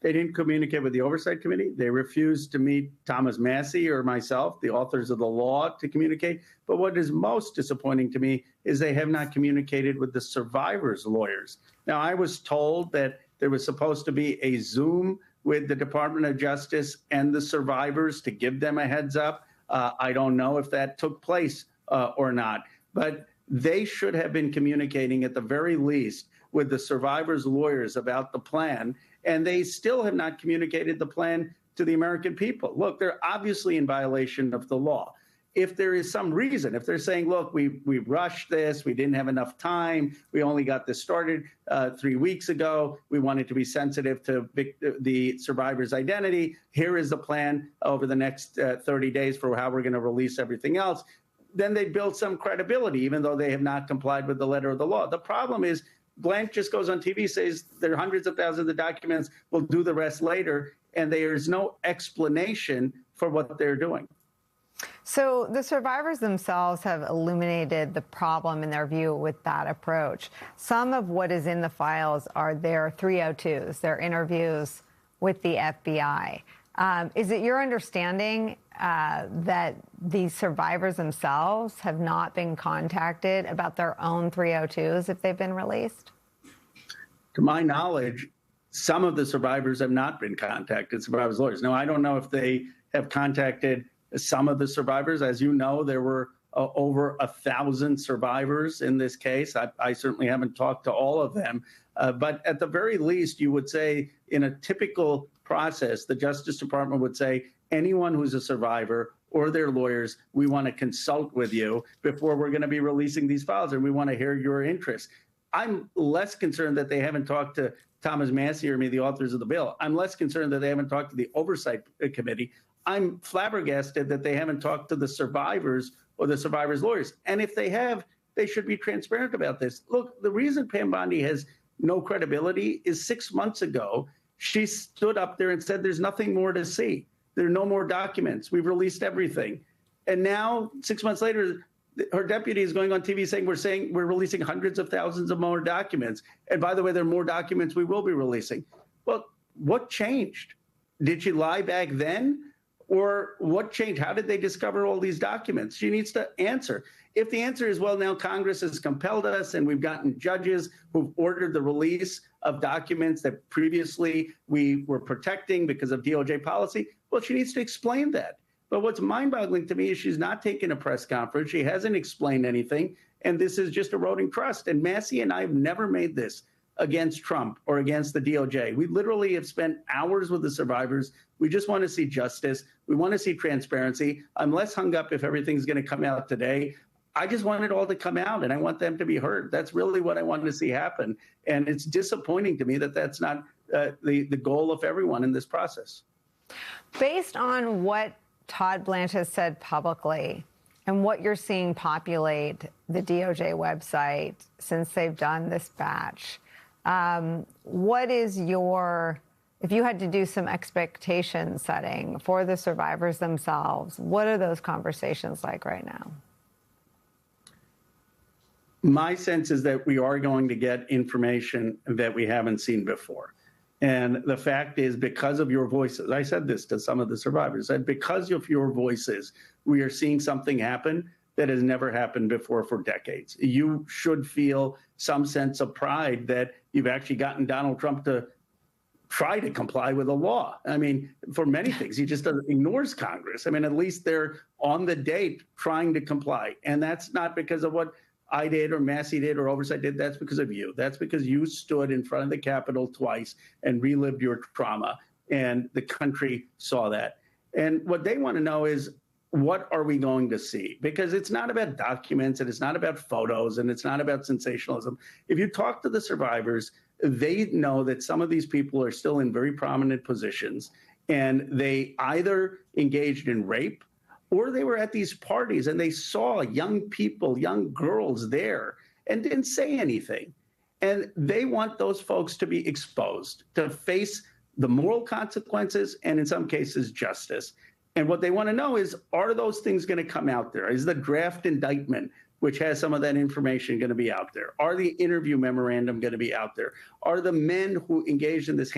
They didn't communicate with the Oversight Committee. They refused to meet Thomas Massie or myself, the authors of the law, to communicate. But what is most disappointing to me is they have not communicated with the survivors' lawyers. Now, I was told that there was supposed to be a Zoom with the Department of Justice and the survivors to give them a heads up. I don't know if that took place or not, but they should have been communicating at the very least with the survivors' lawyers about the plan, and they still have not communicated the plan to the American people. Look, they're obviously in violation of the law. If there is some reason, if they're saying, look, we rushed this, we didn't have enough time, we only got this started 3 weeks ago, we wanted to be sensitive to the survivor's identity, here is the plan over the next 30 days for how we're going to release everything else, then they build some credibility, even though they have not complied with the letter of the law. The problem is Blanche just goes on TV, says there are hundreds of thousands of documents, we'll do the rest later, and there's no explanation for what they're doing. So the survivors themselves have illuminated the problem in their view with that approach. Some of what is in the files are their 302s, their interviews with the FBI. Is it your understanding that the survivors themselves have not been contacted about their own 302s if they've been released? To my knowledge, some of the survivors have not been contacted, survivors' lawyers. Now, I don't know if they have contacted some of the survivors. As you know, there were over 1,000 survivors in this case. I certainly haven't talked to all of them. But at the very least, you would say in a typical process, the Justice Department would say, anyone who's a survivor or their lawyers, we want to consult with you before we're going to be releasing these files, and we want to hear your interests. I'm less concerned that they haven't talked to Thomas Massie or me, the authors of the bill. I'm less concerned that they haven't talked to the Oversight Committee. I'm flabbergasted that they haven't talked to the survivors or the survivors' lawyers. And if they have, they should be transparent about this. Look, the reason Pam Bondi has no credibility is 6 months ago, she stood up there and said, there's nothing more to see. There are no more documents. We've released everything. And now, 6 months later, her deputy is going on TV saying we're releasing hundreds of thousands of more documents. And by the way, there are more documents we will be releasing. Well, what changed? Did she lie back then? Or what changed? How did they discover all these documents? She needs to answer. If the answer is, well, now Congress has compelled us and we've gotten judges who've ordered the release of documents that previously we were protecting because of DOJ policy, well, she needs to explain that. But what's mind-boggling to me is she's not taken a press conference. She hasn't explained anything. And this is just eroding trust. And Massie and I have never made this against Trump or against the DOJ. We literally have spent hours with the survivors. We just want to see justice. We want to see transparency. I'm less hung up if everything's going to come out today. I just want it all to come out, and I want them to be heard. That's really what I want to see happen. And it's disappointing to me that that's not the goal of everyone in this process. Based on what Todd Blanche has said publicly and what you're seeing populate the DOJ website since they've done this batch, what is your, if you had to do some expectation setting for the survivors themselves, what are those conversations like right now? My sense is that we are going to get information that we haven't seen before. And the fact is, because of your voices, I said this to some of the survivors, that because of your voices, we are seeing something happen that has never happened before for decades. You should feel some sense of pride that you've actually gotten Donald Trump to try to comply with the law. I mean, for many things, he just ignores Congress. I mean, at least they're on the date trying to comply. And that's not because of what I did or Massie did or Oversight did. That's because of you. That's because you stood in front of the Capitol twice and relived your trauma. And the country saw that. And what they want to know is, what are we going to see? Because it's not about documents and it's not about photos and it's not about sensationalism. If you talk to the survivors, they know that some of these people are still in very prominent positions and they either engaged in rape or they were at these parties and they saw young people, young girls there and didn't say anything. And they want those folks to be exposed, to face the moral consequences and in some cases justice. And what they want to know is, are those things going to come out there? Is the draft indictment, which has some of that information, going to be out there? Are the interview memorandum going to be out there? Are the men who engaged in this